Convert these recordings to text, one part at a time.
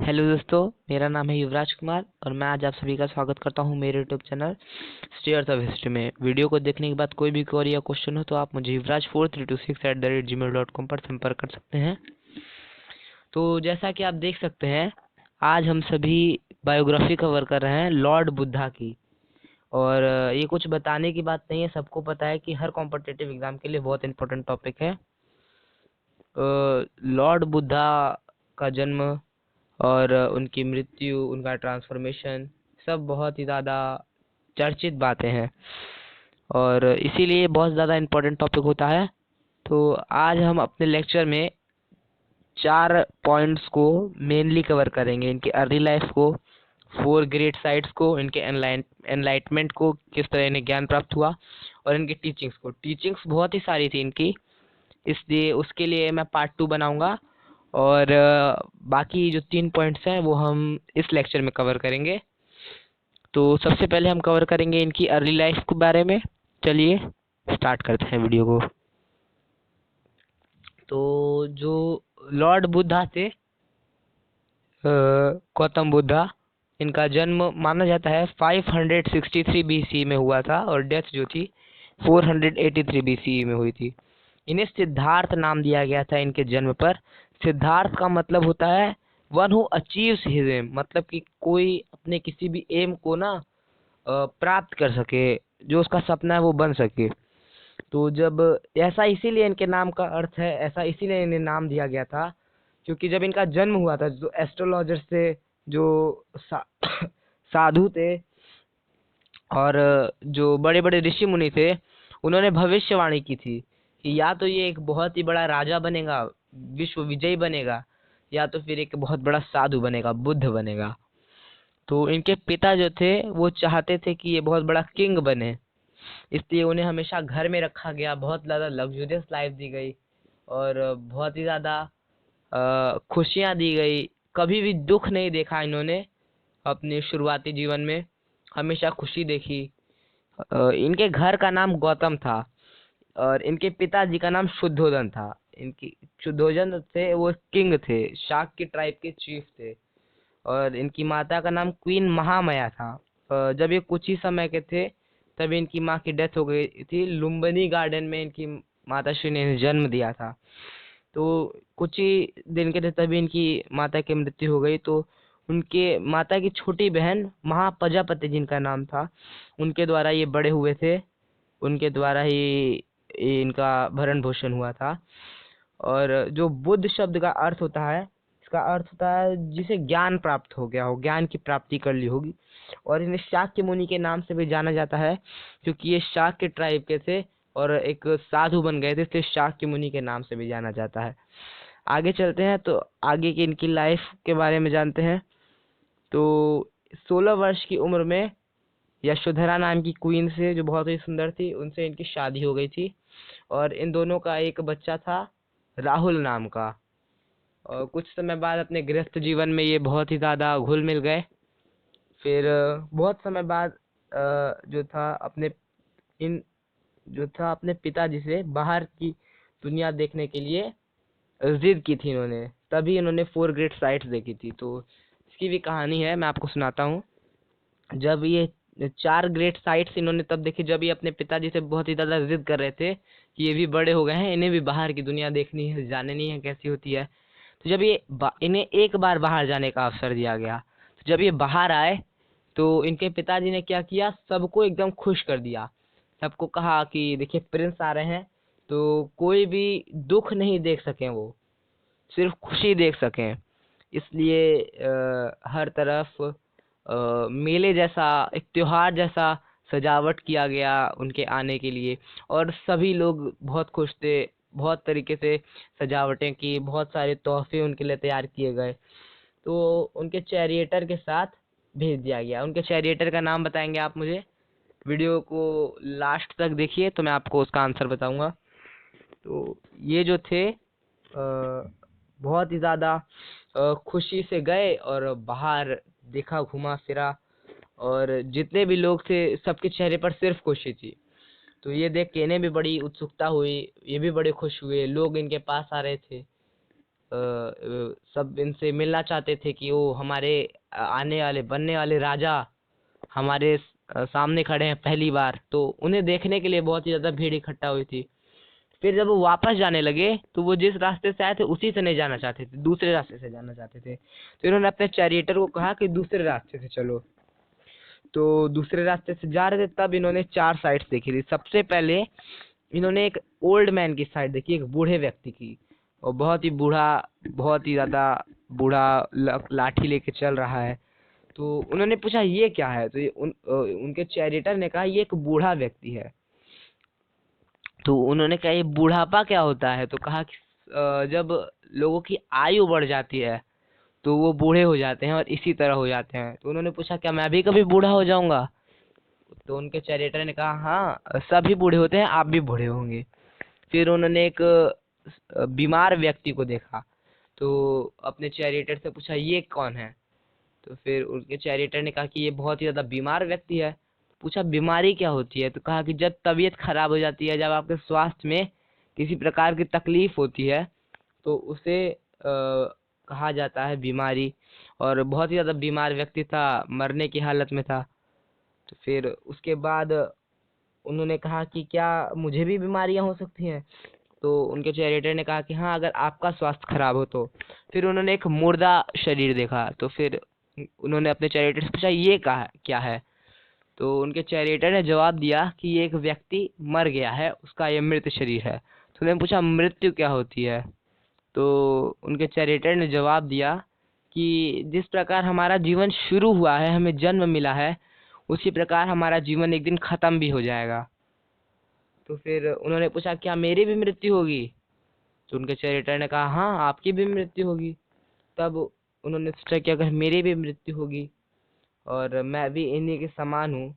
Hello दोस्तों, मेरा नाम है युवराज कुमार और मैं आज आप सभी का स्वागत करता हूं मेरे YouTube channel stairs of history में। वीडियो को देखने के बाद कोई भी क्वेरी या क्वेश्चन हो तो आप मुझे yuvraj4326@gmail.com पर संपर्क कर सकते हैं। तो जैसा कि आप देख सकते हैं, आज हम सभी बायोग्राफी कवर कर रहे हैं लॉर्ड बुद्धा की। और ये कुछ बताने की बात नहीं है, सबको पता है कि हर कॉम्पिटिटिव एग्जाम के लिए बहुत इंपॉर्टेंट टॉपिक है। लॉर्ड बुद्धा का जन्म और उनकी मृत्यु, उनका ट्रांसफॉर्मेशन, सब बहुत ही ज़्यादा चर्चित बातें हैं और इसीलिए बहुत ज़्यादा इम्पोर्टेंट टॉपिक होता है। तो आज हम अपने लेक्चर में 4 पॉइंट्स को मेनली कवर करेंगे। इनकी अर्ली लाइफ को, 4 ग्रेट साइट्स को, इनके एनलाइटमेंट को, किस तरह इन्हें ज्ञान प्राप्त हुआ, और इनकी टीचिंग्स को। टीचिंग्स बहुत ही सारी थी इनकी, इसलिए उसके लिए मैं पार्ट 2 बनाऊंगा। और बाकी जो 3 पॉइंट्स हैं वो हम इस लेक्चर में कवर करेंगे। तो सबसे पहले हम कवर करेंगे इनकी अर्ली लाइफ के बारे में। चलिए स्टार्ट करते हैं वीडियो को। तो जो लॉर्ड बुद्धा थे, गौतम बुद्धा, इनका जन्म माना जाता है 563 बीसी में हुआ था और डेथ जो थी 483 बीसी में हुई थी। इन्हें सिद्धार्थ नाम दिया गया था इनके जन्म पर। सिद्धार्थ का मतलब होता है one who achieves his aim, मतलब कि कोई अपने किसी भी एम को ना प्राप्त कर सके, जो उसका सपना है वो बन सके। तो जब ऐसा इसीलिए इनके नाम का अर्थ है, ऐसा इसीलिए इन्हें नाम दिया गया था, क्योंकि जब इनका जन्म हुआ था, जो एस्ट्रोलॉजर्स थे, जो साधु थे और जो बड़े बड़े ऋषि मुनि थे, उन्होंने भविष्यवाणी की थी कि या तो ये एक बहुत ही बड़ा राजा बनेगा, विश्व विजयी बनेगा, या तो फिर एक बहुत बड़ा साधु बनेगा, बुद्ध बनेगा। तो इनके पिता जो थे वो चाहते थे कि ये बहुत बड़ा किंग बने, इसलिए उन्हें हमेशा घर में रखा गया, बहुत ज़्यादा लग्जूरियस लाइफ दी गई और बहुत ही ज़्यादा खुशियाँ दी गई। कभी भी दुख नहीं देखा इन्होंने अपने शुरुआती जीवन में, हमेशा खुशी देखी। इनके घर का नाम गौतम था और इनके पिताजी का नाम शुद्धोधन था। इनकी शुद्धोधन थे, वो किंग थे, शाक की ट्राइब के चीफ थे। और इनकी माता का नाम क्वीन महामाया था। जब ये कुछ ही समय के थे तभी इनकी माँ की डेथ हो गई थी। लुम्बिनी गार्डन में इनकी माता श्री ने जन्म दिया था। तो कुछ ही दिन के थे तभी इनकी माता की मृत्यु हो गई। तो उनके माता की छोटी बहन महाप्रजापति जिनका नाम था, उनके द्वारा ये बड़े हुए थे, उनके द्वारा ही इनका भरण पोषण हुआ था। और जो बुद्ध शब्द का अर्थ होता है, इसका अर्थ होता है जिसे ज्ञान प्राप्त हो गया हो, ज्ञान की प्राप्ति कर ली होगी। और इन्हें शाक्य मुनि के नाम से भी जाना जाता है, क्योंकि ये शाक्य ट्राइब के थे और एक साधु बन गए थे, इसलिए शाक्य मुनि के नाम से भी जाना जाता है। आगे चलते हैं तो आगे की इनकी लाइफ के बारे में जानते हैं। तो 16 वर्ष की उम्र में यशोधरा नाम की क्वीन से, जो बहुत ही सुंदर थी, उनसे इनकी शादी हो गई थी और इन दोनों का एक बच्चा था राहुल नाम का। और कुछ समय बाद अपने गृहस्थ जीवन में ये बहुत ही ज़्यादा घुल मिल गए। फिर बहुत समय बाद जो था अपने इन जो था अपने पिताजी से बाहर की दुनिया देखने के लिए जिद की थी इन्होंने, तभी इन्होंने 4 ग्रेट साइट्स देखी थी। तो इसकी भी कहानी है, मैं आपको सुनाता हूँ। जब ये 4 ग्रेट साइट्स इन्होंने तब देखी जब ये अपने पिताजी से बहुत ही ज़्यादा जिद कर रहे थे कि ये भी बड़े हो गए हैं, इन्हें भी बाहर की दुनिया देखनी है, जाननी है कैसी होती है। तो जब ये इन्हें एक बार बाहर जाने का अवसर दिया गया, तो जब ये बाहर आए तो इनके पिताजी ने क्या किया, सबको एकदम खुश कर दिया। सबको कहा कि देखिए प्रिंस आ रहे हैं, तो कोई भी दुख नहीं देख सकें, वो सिर्फ खुशी देख सकें। इसलिए हर तरफ मेले जैसा, एक त्योहार जैसा सजावट किया गया उनके आने के लिए और सभी लोग बहुत खुश थे। बहुत तरीके से सजावटें की, बहुत सारे तोहफे उनके लिए तैयार किए गए। तो उनके चैरिएटर के साथ भेज दिया गया। उनके चैरिएटर का नाम बताएंगे आप मुझे? वीडियो को लास्ट तक देखिए तो मैं आपको उसका आंसर बताऊंगा। तो ये जो थे बहुत ही ज़्यादा खुशी से गए और बाहर देखा, घुमा फिरा, और जितने भी लोग थे सबके चेहरे पर सिर्फ खुशी थी। तो ये देख के इन्हें भी बड़ी उत्सुकता हुई, ये भी बड़े खुश हुए, लोग इनके पास आ रहे थे। सब इनसे मिलना चाहते थे कि वो हमारे आने वाले बनने वाले राजा हमारे सामने खड़े हैं पहली बार। तो उन्हें देखने के लिए बहुत ही ज़्यादा भीड़ इकट्ठा हुई थी। फिर जब वो वापस जाने लगे तो वो जिस रास्ते से आए थे उसी से नहीं जाना चाहते थे, दूसरे रास्ते से जाना चाहते थे। तो इन्होंने अपने चैरिएटर को कहा कि दूसरे रास्ते से चलो। तो दूसरे रास्ते से जा रहे थे, तब इन्होंने 4 साइड्स देखी थी। सबसे पहले इन्होंने एक ओल्ड मैन की साइड देखी, एक बूढ़े व्यक्ति की, और बहुत ही बूढ़ा, बहुत ही ज़्यादा बूढ़ा लाठी लेके चल रहा है। तो उन्होंने पूछा ये क्या है? तो उनके चैरिएटर ने कहा ये एक बूढ़ा व्यक्ति है। तो उन्होंने कहा ये बुढ़ापा क्या होता है? तो कहा कि जब लोगों की आयु बढ़ जाती है तो वो बूढ़े हो जाते हैं और इसी तरह हो जाते हैं। तो उन्होंने पूछा क्या मैं भी कभी बूढ़ा हो जाऊंगा? तो उनके चैरिएटर ने कहा हाँ, सभी बूढ़े होते हैं, आप भी बूढ़े होंगे। फिर उन्होंने एक बीमार व्यक्ति को देखा। तो अपने चैरिएटर से पूछा ये कौन है? तो फिर उनके चैरिएटर ने कहा कि ये बहुत ही ज़्यादा बीमार व्यक्ति है। पूछा बीमारी क्या होती है? तो कहा कि जब तबीयत खराब हो जाती है, जब आपके स्वास्थ्य में किसी प्रकार की तकलीफ होती है तो उसे कहा जाता है बीमारी। और बहुत ही ज़्यादा बीमार व्यक्ति था, मरने की हालत में था। तो फिर उसके बाद उन्होंने कहा कि क्या मुझे भी बीमारियां हो सकती हैं? तो उनके चैरिएटर ने कहा कि हाँ, अगर आपका स्वास्थ्य खराब हो तो। फिर उन्होंने एक मुर्दा शरीर देखा। तो फिर उन्होंने अपने चैरिएटर से पूछा ये क्या है? तो उनके चैरिएटर ने जवाब दिया कि ये एक व्यक्ति मर गया है, उसका ये मृत शरीर है। तो उन्होंने पूछा मृत्यु क्या होती है? तो उनके चैरिएटर ने जवाब दिया कि जिस प्रकार हमारा जीवन शुरू हुआ है, हमें जन्म मिला है, उसी प्रकार हमारा जीवन एक दिन खत्म भी हो जाएगा। तो फिर उन्होंने पूछा क्या मेरी भी मृत्यु होगी? तो उनके चैरिएटर ने कहा हाँ, आपकी भी मृत्यु होगी। तब उन्होंने सोचा कि अगर मेरी भी मृत्यु होगी और मैं भी इन्हीं के समान हूँ,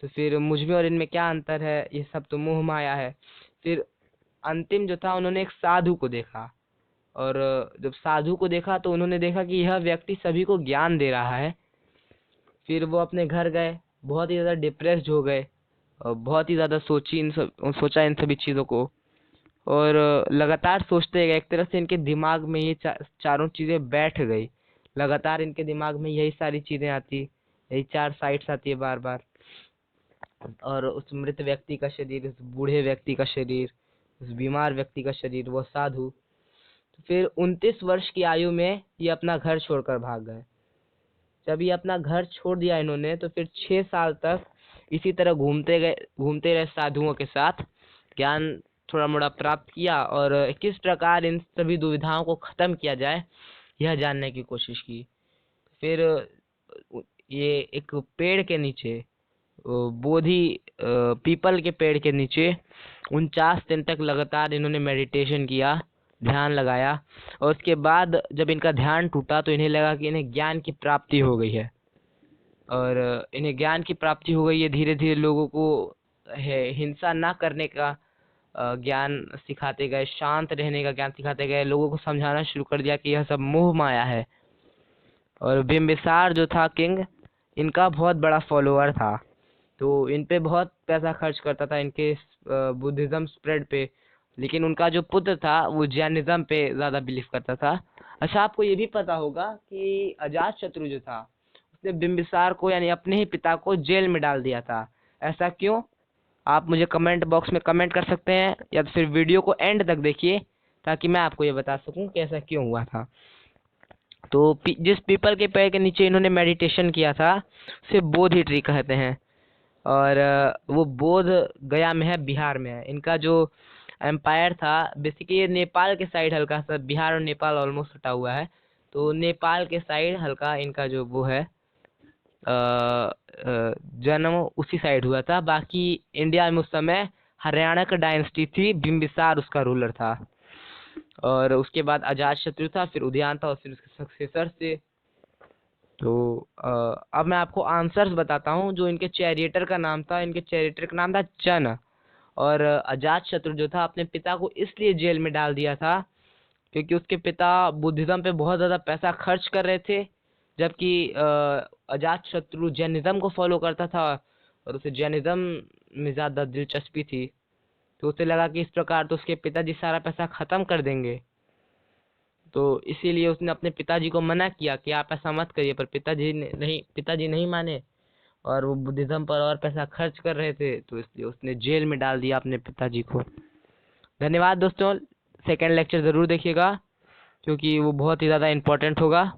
तो फिर मुझ में और इनमें क्या अंतर है? ये सब तो मोह माया है। फिर अंतिम जो था, उन्होंने एक साधु को देखा। और जब साधु को देखा तो उन्होंने देखा कि यह व्यक्ति सभी को ज्ञान दे रहा है। फिर वो अपने घर गए, बहुत ही ज़्यादा डिप्रेस्ड हो गए और बहुत ही ज़्यादा सोचा इन सभी चीज़ों को। और लगातार सोचते गए, एक तरह से इनके दिमाग में ये चारों चीज़ें बैठ गई। लगातार इनके दिमाग में यही सारी चीज़ें आती, यही 4 साइड्स आती है बार बार। और उस मृत व्यक्ति का शरीर, उस बूढ़े व्यक्ति का शरीर, उस बीमार व्यक्ति का शरीर, वो साधु। तो फिर 29 वर्ष की आयु में ये अपना घर छोड़कर भाग गए। जब ये अपना घर छोड़ दिया इन्होंने, तो फिर 6 साल तक इसी तरह घूमते रहे साधुओं के साथ, ज्ञान थोड़ा मोड़ा प्राप्त किया और किस प्रकार इन सभी दुविधाओं को खत्म किया जाए यह जानने की कोशिश की। फिर ये एक पेड़ के नीचे, बोधि पीपल के पेड़ के नीचे 49 दिन तक लगातार इन्होंने मेडिटेशन किया, ध्यान लगाया। और उसके बाद जब इनका ध्यान टूटा तो इन्हें लगा कि इन्हें ज्ञान की प्राप्ति हो गई है। और इन्हें ज्ञान की प्राप्ति हो गई है। धीरे धीरे लोगों को हिंसा ना करने का ज्ञान सिखाते गए, शांत रहने का ज्ञान सिखाते गए, लोगों को समझाना शुरू कर दिया कि यह सब मोह माया है। और बिम्बिसार जो था किंग, इनका बहुत बड़ा फॉलोअर था। तो इन पे बहुत पैसा खर्च करता था इनके बुद्धिज्म स्प्रेड पे। लेकिन उनका जो पुत्र था वो जैनिज्म पे ज़्यादा बिलीव करता था। अच्छा, आपको ये भी पता होगा कि अजातशत्रु जो था उसने बिम्बिसार को, यानी अपने ही पिता को, जेल में डाल दिया था। ऐसा क्यों? आप मुझे कमेंट बॉक्स में कमेंट कर सकते हैं, या तो फिर वीडियो को एंड तक देखिए ताकि मैं आपको ये बता सकूं कि ऐसा क्यों हुआ था। तो जिस पीपल के पेड़ के नीचे इन्होंने मेडिटेशन किया था उसे बोधि ट्री कहते हैं। और वो बोध गया में है, बिहार में है। इनका जो एम्पायर था, बेसिकली ये नेपाल के साइड हल्का सा, बिहार और नेपाल ऑलमोस्ट हटा हुआ है। तो नेपाल के साइड हल्का इनका जो वो है, जन्म उसी साइड हुआ था। बाकी इंडिया में उस समय हरियाणा का डायनेस्टी थी, बिम्बिसार उसका रूलर था। और उसके बाद अजातशत्रु था, फिर उदयन था, और फिर उसके सक्सेसर थे। तो अब मैं आपको आंसर्स बताता हूँ। जो इनके चैरिएटर का नाम था, इनके चैरिएटर का नाम था चन। और अजातशत्रु जो था, अपने पिता को इसलिए जेल में डाल दिया था क्योंकि उसके पिता बुद्धिज्म पे बहुत ज़्यादा पैसा खर्च कर रहे थे, जबकि अजातशत्रु जैनिज्म को फॉलो करता था और उसे जैनिज्म में ज़्यादा दिलचस्पी थी। तो उसे लगा कि इस प्रकार तो उसके पिताजी सारा पैसा ख़त्म कर देंगे। तो इसीलिए उसने अपने पिताजी को मना किया कि आप ऐसा मत करिए, पर पिताजी नहीं माने और वो बुद्धिज्म पर और पैसा खर्च कर रहे थे, तो इसलिए उसने जेल में डाल दिया अपने पिताजी को। धन्यवाद दोस्तों, सेकंड लेक्चर ज़रूर देखिएगा क्योंकि वो बहुत ही ज़्यादा इम्पोर्टेंट होगा।